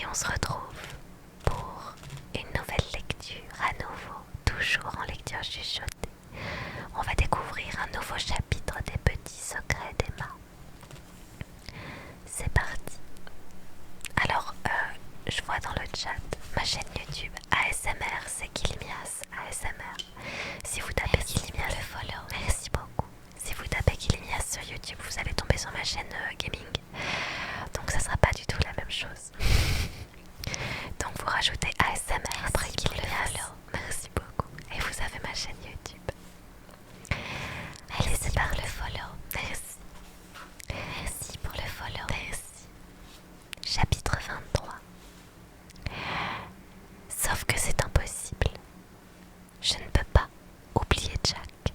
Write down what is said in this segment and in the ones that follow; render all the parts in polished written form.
on se retrouve pour une nouvelle lecture à nouveau, toujours en lecture chuchotée. On va découvrir un nouveau chapitre des petits secrets d'Emma. C'est parti. Alors, je vois dans le chat ma chaîne YouTube ASMR, c'est Kilimias ASMR. Si vous tapez Kilimias, le follow. Merci beaucoup. Si vous tapez Kilimias sur YouTube, vous allez tomber sur ma chaîne gaming. Donc ça sera pas du tout la même chose. Donc vous rajoutez ASMR après Kilimias. Merci beaucoup. Et vous avez ma chaîne YouTube. Allez, c'est par le follow. Merci. Merci pour le follow. Merci. Chapitre 23. Sauf que c'est impossible. Je ne peux pas oublier Jack,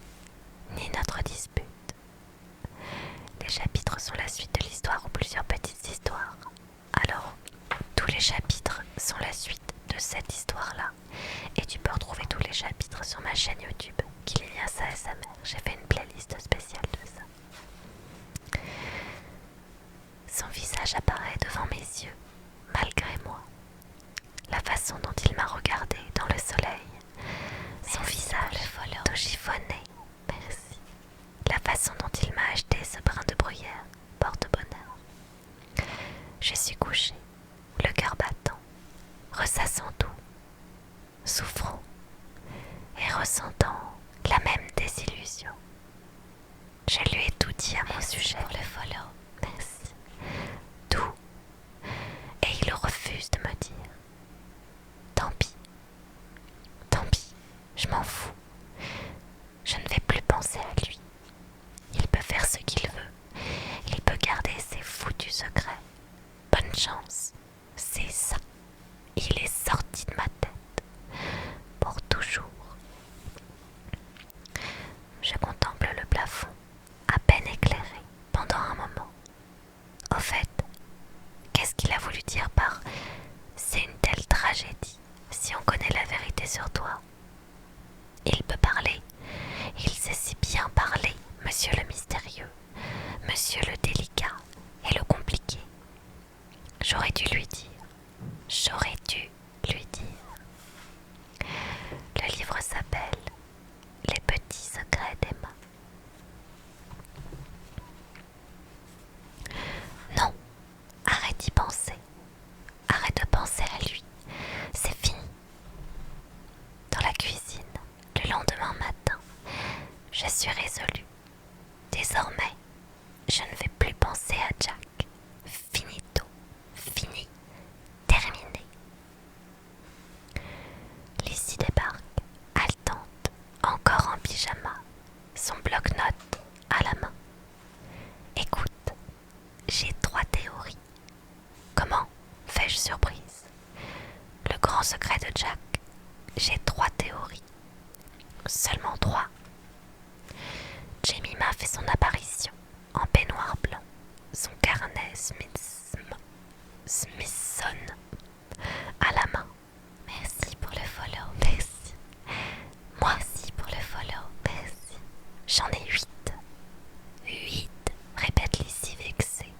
ni notre dispute. Les chapitres sont la suite de l'histoire ou plusieurs petites histoires. Alors, tous les chapitres sont la suite de cette histoire-là. Et tu peux retrouver tous les chapitres sur ma chaîne YouTube, Kilimias ASMR. J'ai fait une playlist spéciale de ça. Son visage apparaît devant mes yeux, malgré moi. La façon dont il m'a regardé dans le soleil, son visage tout chiffonné, merci. La façon dont il m'a acheté ce brin de bruyère porte bonheur. Je suis couchée, le cœur battant, ressassant tout, souffrant et ressentant la même désillusion. Je lui ai tout dit à mon sujet. Pour le follow. Merci. Tout. Et il refuse de me dire. Tant pis. Tant pis. Je m'en fous. Je ne vais plus penser à lui. Il peut faire ce qu'il veut. Il peut garder ses foutus secrets. Bonne chance. C'est ça. Il est sorti de ma tête. Pour toujours. Je contemple le plafond, à peine éclairé, pendant un moment. Au fait, qu'est-ce qu'il a voulu dire par « c'est une telle tragédie si on connaît la vérité sur toi ». Il peut parler, il sait si bien parler, monsieur le mystérieux, monsieur le délicat et le compliqué. J'aurais dû lui dire, j'aurais dû lui dire. Le livre s'appelle « Les petits secrets d'Emma ». Non, arrête d'y penser. Arrête de penser à lui. C'est fini. Dans la cuisine, le lendemain matin, je suis résolue. Désormais, je ne vais plus penser à Jack. Finito. Fini. Terminé. Lizzie débarque, haletante, encore en pyjama, son bloc-notes à la main. Écoute, j'ai 3 théories. Comment? Fais-je surprise. Le grand secret de Jack. J'ai 3 théories. Seulement 3. Jemima fait son apparition en peignoir blanc, son carnet Smithson à la main. Merci pour le follow. Merci. Moi aussi pour le follow. Merci. J'en ai 8. 8, répète Lizzie vexée.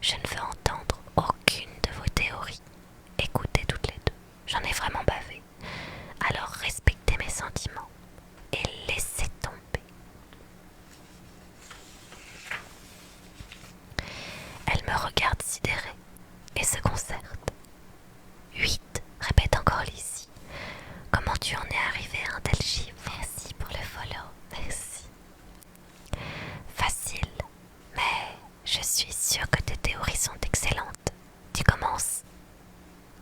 Je ne veux entendre aucune de vos théories. Écoutez toutes les deux. J'en ai vraiment bavé. Alors respectez mes sentiments et laissez tomber. Elle me regarde sidérée et se concerte. 8, répète encore Lizzie. Comment tu en es arrivée à un tel chiffre? Merci pour le follow. Merci. Facile, mais je suis sûre que tes théories sont excellentes. Tu commences?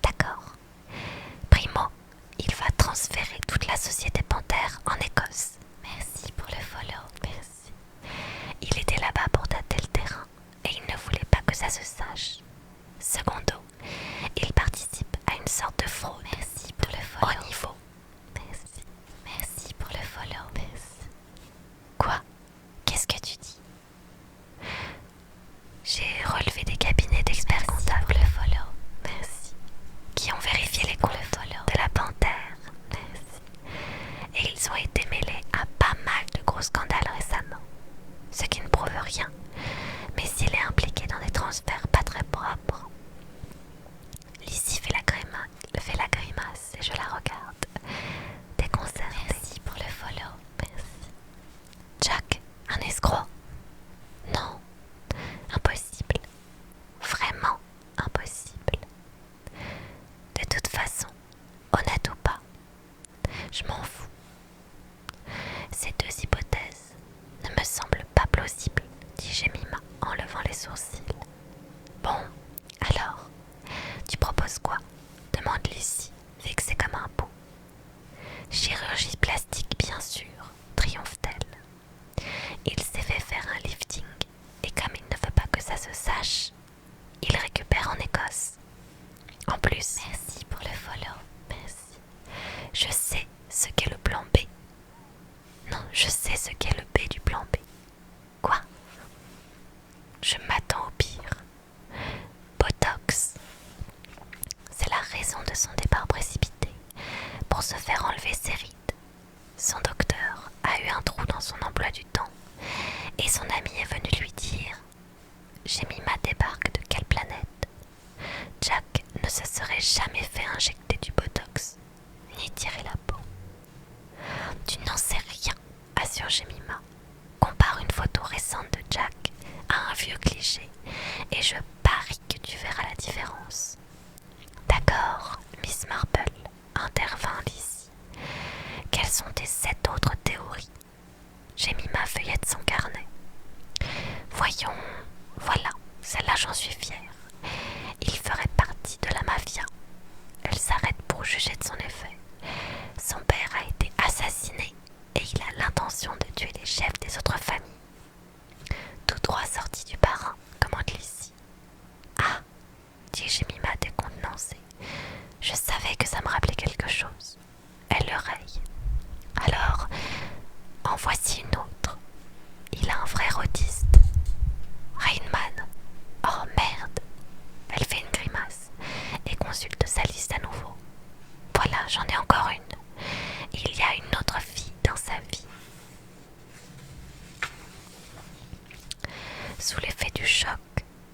D'accord. Primo, il va transférer toute la société Panthère en Écosse. Merci pour le follow. Merci. Il était là-bas pour tâter le terrain et il ne voulait pas que ça se sache. Secondo, il participe à une sorte de fraude. Merci pour le follow. Au niveau. Merci. Merci pour le follow. Merci. Quoi? Qu'est-ce que tu dis? J'ai relevé des cabinets d'experts comptables. Pour le follow. Merci. Qui ont vérifié les comptes de la Panthère. Merci. Et ils ont été mêlés à pas mal de gros scandales récemment. Ce qui ne prouve rien. Mais s'il est impliqué dans des transferts pas très propres. plus. Merci pour le follow. Merci. Je sais ce qu'est le plan B. Non, je sais ce qu'est le B du plan B. Quoi? Je m'attends au pire. Botox. C'est la raison de son départ précipité pour se faire enlever ses rides. Son docteur a eu un trou dans son emploi du temps et son ami est venu lui dire: Jemima débarque de quelle planète? Jack ne se serait jamais fait injecter du botox, ni tirer la peau. Tu n'en sais rien, assure Jemima. Compare une photo récente de Jack à un vieux cliché et je parie que tu verras la différence. D'accord, Miss Marple, intervint Lizzie. Quelles sont tes 7 autres théories? Jemima feuillette son carnet. Voyons, voilà, celle-là j'en suis fière. Il ferait partie de la mafia. Elle s'arrête pour juger de son effet. Son père a été assassiné et il a l'intention de tuer les chefs des autres familles. Tout droit sorti du parrain, commente Lizzie. Ah, dit Jemima décontenancée. Je savais que ça me rappelait quelque chose. Elle le raye. Alors, en voici une autre. Il a un frère autiste. Rainman. Oh merde. Elle fait une grimace et consulte sa liste à nouveau. Voilà, j'en ai encore une. Il y a une autre fille dans sa vie. Sous l'effet du choc,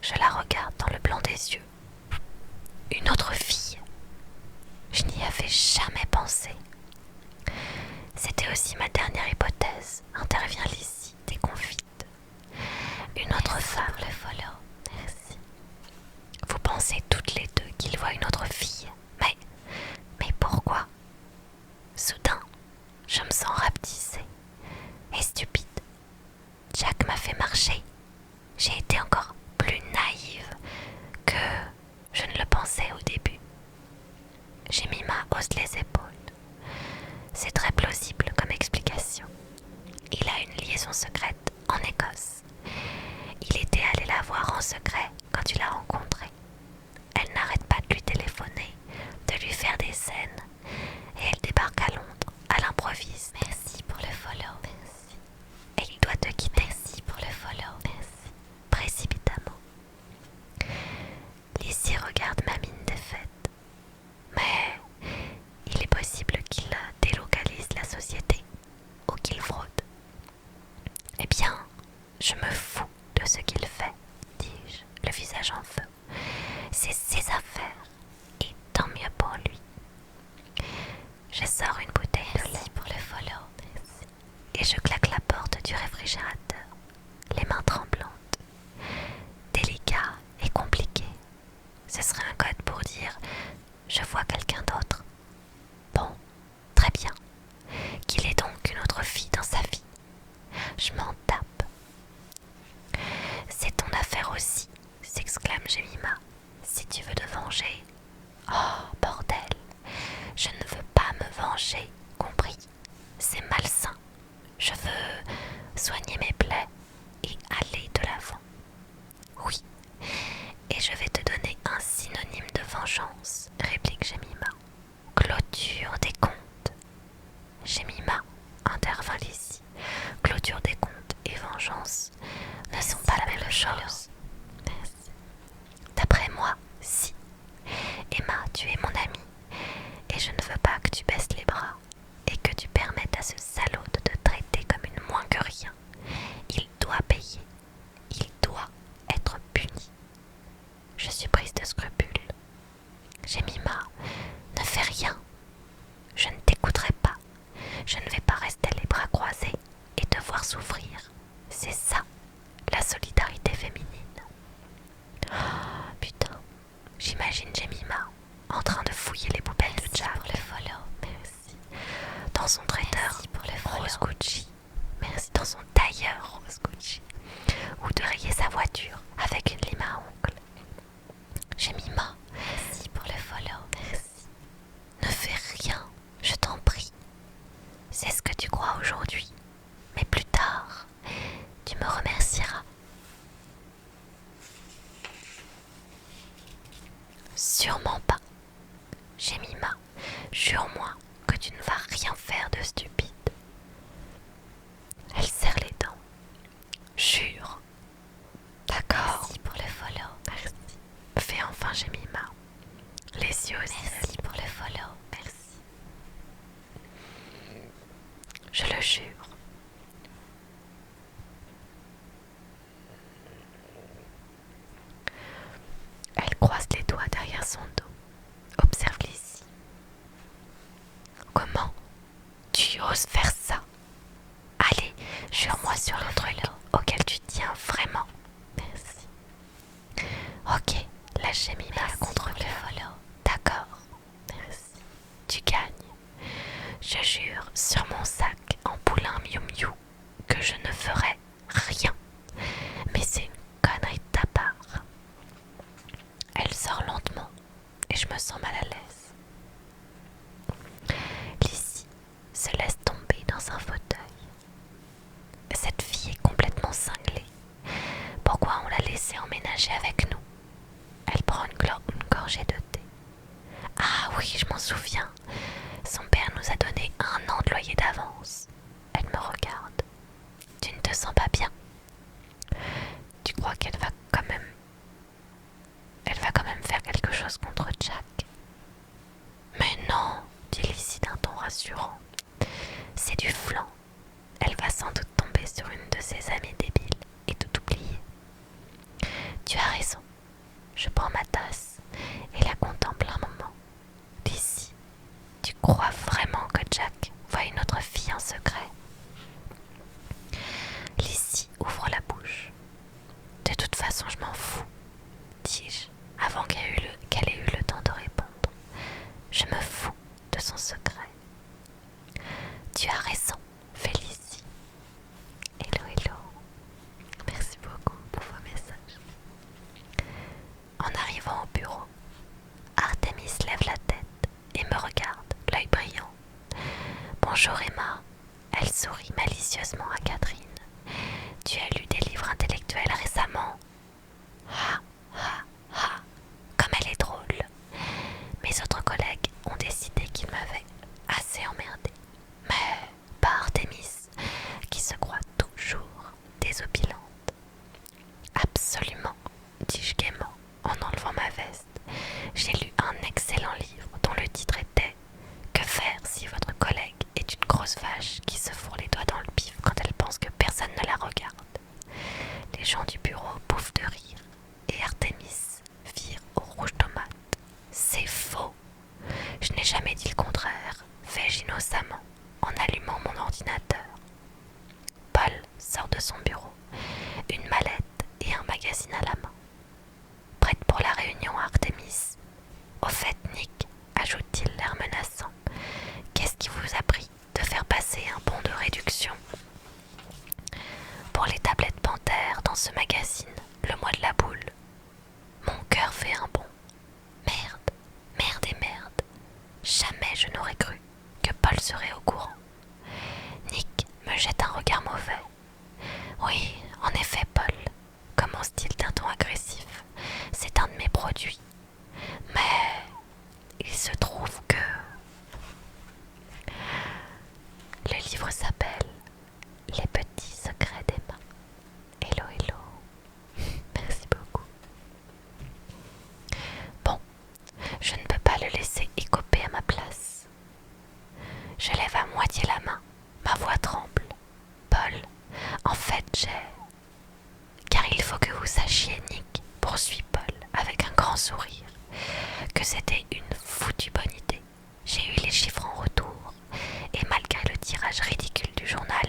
je la regarde dans le blanc des yeux. Une autre fille. Je n'y avais jamais pensé. C'était aussi ma dernière hypothèse, intervient Lizzie, déconfite. Une autre femme. Le follow. Merci. Vous pensez toutes les deux qu'il voit une autre fille. Mais pourquoi? Soudain, je me sens rapetissée et stupide. Jack m'a fait marcher. J'ai été encore plus naïve que je ne le pensais au début. Jemima hausse les épaules. C'est très plausible comme explication. Il a une liaison secrète en Écosse. Il était allé la voir en secret quand tu l'as rencontrée. Elle n'arrête pas de lui téléphoner, de lui faire des scènes, et elle débarque à Londres à l'improviste. Merci pour le follow. Merci. Et il doit te quitter. Merci pour le follow. Merci. Précipitamment. Lizzie regarde ma mine défaite. Mais il est possible qu'il délocalise la société ou qu'il fraude. Eh bien, je me fous de ce qu'il fait, dis-je, le visage en feu. C'est ses affaires, et tant mieux pour lui. Je sors une bouteille de lait pour le follow, et je claque la porte du réfrigérateur, les mains tremblantes. Délicat et compliqué. Ce serait un code pour dire « je vois quelqu'un d'autre ». Bon, très bien. Qu'il ait donc une autre fille dans sa vie. Je m'en tape. C'est ton affaire aussi, s'exclame Jemima. Si tu veux te venger. Oh, bordel. Je ne veux pas me venger, compris? C'est malsain. Je veux soigner mes plaies et aller de l'avant. Oui, et je vais te donner un synonyme de vengeance, réplique Jemima. Clôture des comptes. Jemima, intervint Lizzie. Clôture des comptes et vengeance ne sont pas la même chose. D'après moi, si. Emma, tu es mon amie, et je ne veux pas que tu baisses les bras et que tu permettes à ce salaud de te traiter comme une moins que rien. Il doit payer. Il doit être puni. Je suis prise de scrupules. Jemima, ne fais rien. Je ne t'écouterai pas. Je ne vais pas rester les bras croisés et te voir souffrir. C'est ça, la solidarité féminine. Oh, putain, j'imagine Jemima en train de fouiller les poubelles de Jack. Pour le follow. Merci. Dans son traiteur rose Gucci. Merci. Dans son tailleur rose Gucci. Ou de rayer sa voiture avec une lime à ongles. Jemima, merci pour le follow. Merci. Ne fais rien, je t'en prie. C'est ce que tu crois aujourd'hui. Mais plus tard, tu me remercieras. Sûrement pas, Jemima, jure-moi que tu ne vas rien faire de stupide. Elle serre les dents. Jure. D'accord. Merci pour le follow. Merci. Fais enfin Jemima. Les yeux au ciel. Merci pour le follow. Merci. Je le jure. Elle croise les doigts derrière son dos. Observe Lizzie. Comment tu oses faire ça? Allez, jure-moi sur le truc auquel tu tiens vraiment. Merci. Ok, lâche Jemima contre le follow. D'accord. Merci. Tu gagnes. Je jure sur mon sac en poulain Miu Miu que je ne ferai rien. Mais c'est une connerie de ta part. Elle sort lentement et je me sens mal à l'aise. Lizzie se laisse tomber dans un fauteuil. Cette fille est complètement cinglée. Pourquoi on l'a laissée emménager avec nous? Elle prend une gorgée de thé. Ah oui, je m'en souviens. Son père nous a donné 1 an de loyer d'avance. Elle me regarde. Tu ne te sens pas bien? Tu crois qu'elle va quand même... Elle va quand même faire quelque chose contre Jack? Mais non, dit Lizzie d'un ton rassurant. C'est du flan. Elle va sans doute tomber sur une de ses amies débiles et tout oublier. Tu as raison. Je prends ma tasse et la contemple un moment. Lizzie, tu crois vraiment que Jack voit une autre fille en secret? Lizzie ouvre la bouche. De toute façon, je m'en fous, dis-je, avant qu'elle ait eu le temps de répondre. Je me fous de son secret. Tu as raison, fait Lizzie. Hello, hello. Merci beaucoup pour vos messages. En arrivant au bureau, Artemis lève la tête et me regarde, l'œil brillant. Bonjour Emma. Elle sourit malicieusement à Catherine. Tu as lu des livres intellectuels récemment? Ha, ha, ha. Comme elle est drôle. Mes autres collègues ont décidé qu'ils m'avaient assez emmerdé. Mais pas Artemis, qui se croit toujours désopilante. Absolument, dis-je gaiement en enlevant ma veste. J'ai lu un excellent livre dont le titre était « Que faire si votre collègue est une grosse vache qui se fourre les doigts dans le pif quand elle pense que personne ne la regarde ?» Les gens du bureau bouffent de rire et Artemis vire au rouge tomate. C'est faux. Je n'ai jamais dit le contraire, fais-je innocemment en allumant mon ordinateur. Paul sort de son bureau, une mallette et un magazine à la main. Prête pour la réunion, Artemis? Au fait, Nick, ajoute-t-il l'air menaçant, qu'est-ce qui vous a pris de faire passer un bon de réduction? Pour les tablettes Panthère dans ce magazine, le mois de la boule. Mon cœur fait un bond. Merde, merde et merde. Jamais je n'aurais cru que Paul serait au courant. Nick me jette un regard mauvais. Oui, en effet, Paul, commence-t-il d'un ton agressif, c'est un de mes produits. Mais il se trouve que... Le livre s'appelle Les petits secrets d'Emma. Hello, hello. Merci beaucoup. Bon, je ne peux pas le laisser écoper à ma place. Je lève à moitié la main, ma voix tremble. Paul, en fait, car il faut que vous sachiez, Nick, poursuit Paul avec un grand sourire, que c'était une foutue bonne idée. J'ai eu les chiffres en retour, et malgré le tirage ridicule du journal,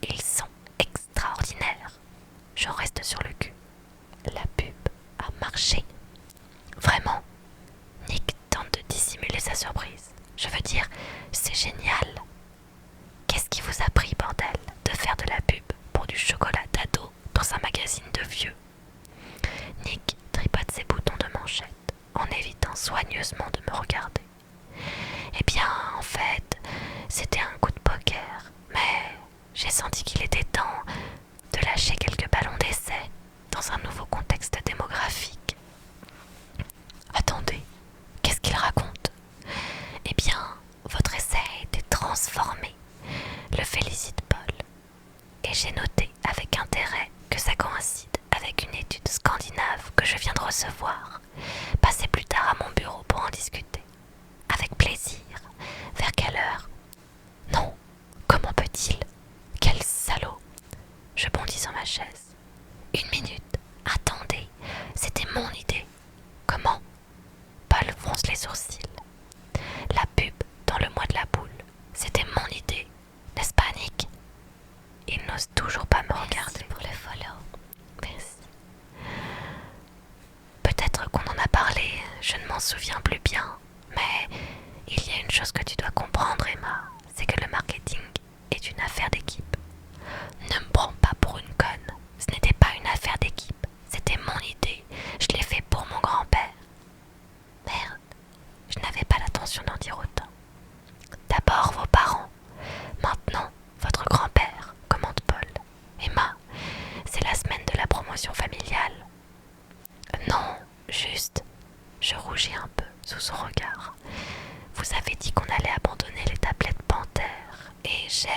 ils sont extraordinaires. J'en reste sur le cul. La pub a marché. Vraiment. Nick tente de dissimuler sa surprise. Je veux dire, c'est génial. Qu'est-ce qui vous a pris, bordel, de faire de la pub pour du chocolat d'ado dans un magazine de vieux? Nick tripote ses boutons de manchette en évitant soigneusement de me regarder. Eh bien, en fait, c'était un coup de poker, mais j'ai senti qu'il était temps de lâcher quelques ballons d'essai dans un nouveau contexte démographique. Attendez, qu'est-ce qu'il raconte? J'ai noté avec intérêt que ça coïncide avec une étude scandinave que je viens de recevoir. Passez plus tard à mon bureau pour en discuter. Avec plaisir. Vers quelle heure? Non, comment peut-il? Quel salaud! Je bondis sur ma chaise. Une minute, attendez, c'était mon idée. Comment? Paul fronce les sourcils. La pub dans le mois de la boule, c'était mon idée, n'est-ce pas Nick? Il n'ose toujours pas me regarder. Pour le follow. Merci. Peut-être qu'on en a parlé, je ne m'en souviens plus bien, mais il y a une chose que tu dois comprendre, Emma, c'est que le marketing est une affaire d'équipe. Ne me prends pas pour une conne, ce n'était pas une affaire d'équipe, c'était mon idée, je l'ai fait pour mon grand-père. Merde, je n'avais pas l'intention d'en dire autant. D'abord vos parents, maintenant votre grand-père, commente Paul. Emma, c'est la semaine de la promotion familiale. Non, juste, je rougis un peu sous son regard. Vous avez dit qu'on allait abandonner les tablettes Panthère et j'ai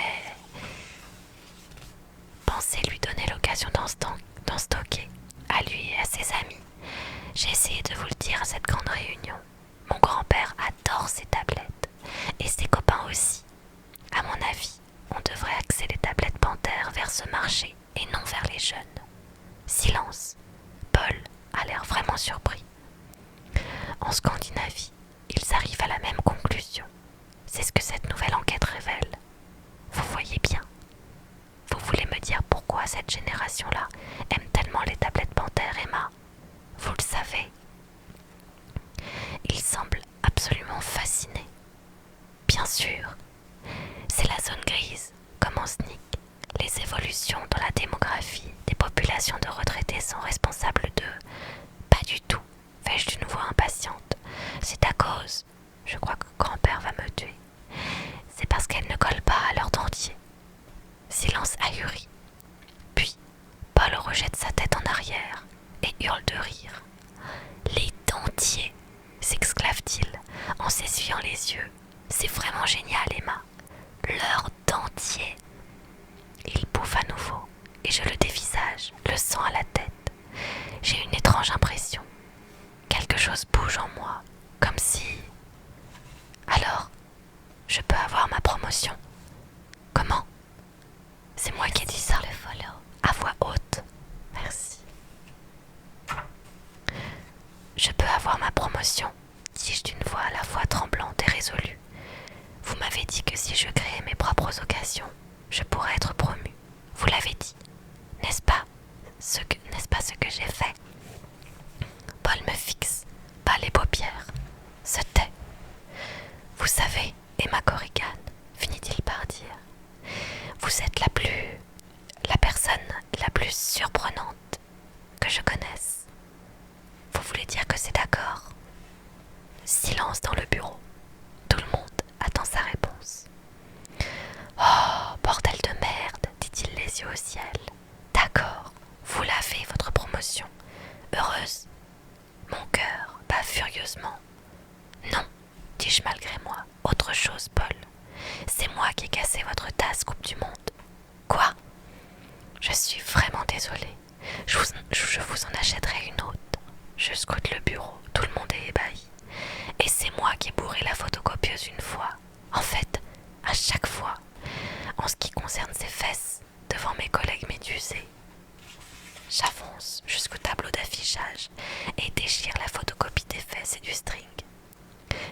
pensé lui donner l'occasion d'en stocker, à lui et à ses amis. J'ai essayé de vous le dire à cette grande réunion. Mon grand-père adore ces tablettes et ses copains aussi. À mon avis, on devrait axer les tablettes Panthère vers ce marché et non vers les jeunes. Silence. Paul a l'air vraiment surpris. En Scandinavie, ils arrivent à la même conclusion. C'est ce que cette nouvelle enquête révèle. Vous voyez bien. Vous voulez me dire pourquoi cette génération-là aime tellement les tablettes Panthère, Emma? Vous le savez. Il semble absolument fasciné. Bien sûr. C'est la zone grise, commence Nick. Les évolutions dans la démographie des populations de retraités sont responsables de... Pas du tout, fais-je d'une voix impatiente. C'est à cause... Je crois que grand-père va me tuer. C'est parce qu'elles ne collent pas à leur dentier. Silence ahuri. Puis, Paul rejette sa tête en arrière et hurle de rire. Les dentiers, s'exclave-t-il en s'essuyant les yeux. C'est vraiment génial, Emma. Leurs dentiers. Il bouffe à nouveau et je le dévisage, le sang à la tête. J'ai une étrange impression. Quelque chose bouge en moi, comme si... Alors, je peux avoir ma promotion. Comment? C'est moi qui ai dit ça. Le follow. À voix haute. Merci. Je peux avoir ma promotion, dis-je d'une voix à la fois tremblante et résolue. Vous m'avez dit que si je créais mes propres occasions, je pourrais être promu. Vous l'avez dit. N'est-ce pas ce que j'ai fait? Paul me fixe, pas les paupières, se tait. Vous savez, Emma Corrigan, finit-il par dire, vous êtes la personne la plus surprenante que je connaisse. Vous voulez dire que c'est d'accord? Silence dans le bureau. Tout le monde attend sa réponse. Oh, bordel de merde, dit-il les yeux au ciel. D'accord, vous l'avez, votre promotion. Heureuse. Mon cœur bat furieusement. Non, dis-je malgré moi. Autre chose, Paul. C'est moi qui ai cassé votre tasse Coupe du Monde. Quoi? Je suis vraiment désolée. Je vous en achèterai une autre. Je scrute le bureau. Tout le monde est ébahi. Et c'est moi qui ai bourré la photocopieuse une fois. En fait, à chaque fois. En ce qui concerne ses fesses, devant mes collègues médusés. J'avance jusqu'au tableau d'affichage et déchire la photocopie des fesses et du string.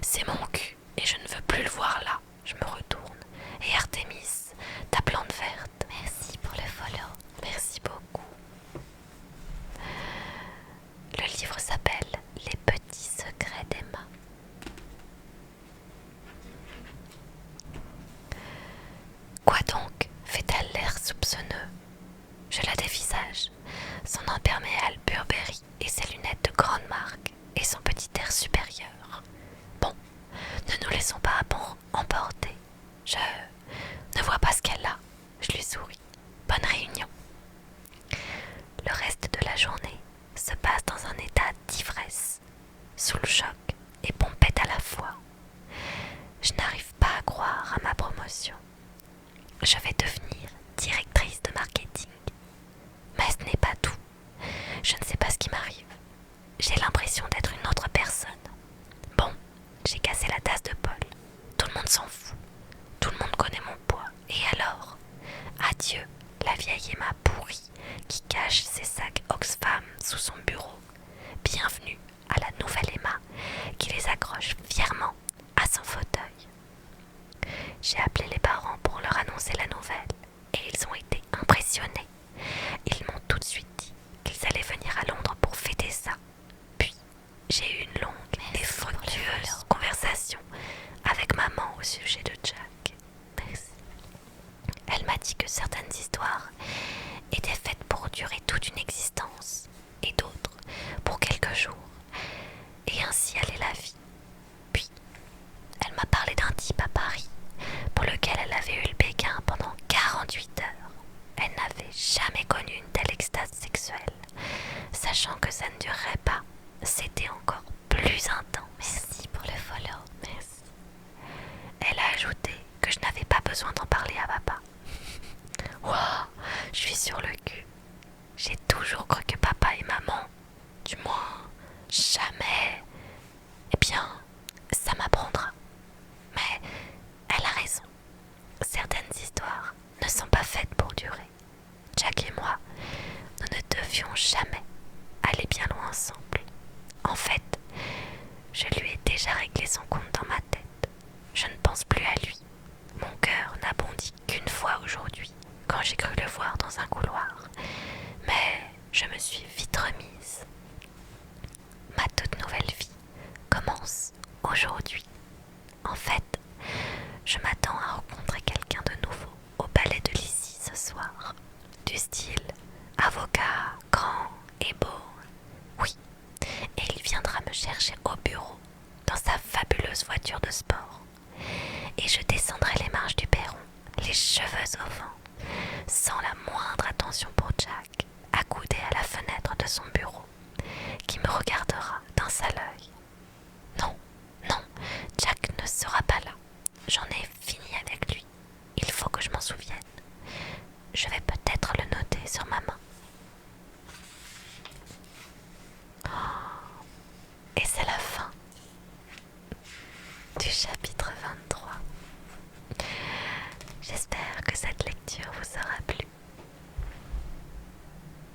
C'est mon cul et je ne veux plus le voir là. Je me retourne. Et Artémis, ta plante verte. Merci pour le follow. Merci beaucoup. Le livre s'appelle Les petits secrets d'Emma. Quoi donc? Fait-elle l'air soupçonneux? Je la dévisage. Son imperméable Burberry et ses lunettes de grande marque et son petit air supérieur. Bon, ne nous laissons pas emporter. Je ne vois pas ce qu'elle a. Je lui souris. Bonne réunion. Le reste de la journée se passe dans un état d'ivresse, sous le choc et pompette à la fois. Je n'arrive pas à croire à ma promotion. Je vais devenir directrice de marketing. l'impression d'être une autre personne. Bon, j'ai cassé la tasse de Paul. Tout le monde s'en fout. Tout le monde connaît mon poids. Et alors? Adieu, la vieille Emma pourrie qui cache ses sacs Oxfam sous son bureau. Bienvenue à la nouvelle Emma qui les accroche fièrement à son fauteuil. J'ai appelé les parents pour leur annoncer la nouvelle et ils ont été impressionnés. Ils m'ont tout de suite dit qu'ils allaient venir à Londres pour fêter ça. Puis, j'ai eu une longue et fructueuse conversation avec maman au sujet de Jack. Merci. Elle m'a dit que certaines histoires étaient faites pour durer toute une existence et d'autres pour quelques jours. Et ainsi allait la vie. Puis, elle m'a parlé d'un type à Paris pour lequel elle avait eu le béguin pendant 48 heures. Elle n'avait jamais connu une telle extase sexuelle. Sachant que ça ne durerait pas, c'était encore plus intense. Merci pour le follow. Merci. Elle a ajouté que je n'avais pas besoin d'en parler à papa. Waouh, je suis sur le cul. J'ai toujours cru que papa et maman, du moins jamais, eh bien, ça m'apprendra. Mais elle a raison. Certaines histoires ne sont pas faites pour durer. Jack et moi, nous ne devions jamais aller bien loin ensemble. En fait, je lui ai déjà réglé son compte dans ma tête. Je ne pense plus à lui. Mon cœur n'a bondi qu'une fois aujourd'hui, quand j'ai cru le voir dans un couloir. Mais je me suis vite remise. Ma toute nouvelle vie commence aujourd'hui. En fait, je m'attends à rencontrer quelqu'un de nouveau au palais de Lizzie ce soir. Du style avocat, grand et beau. Oui, et il viendra me chercher au bureau dans sa fabuleuse voiture de sport. Et je descendrai les marches du perron, les cheveux au vent, sans la moindre attention pour Jack, accoudé à la fenêtre de son bureau.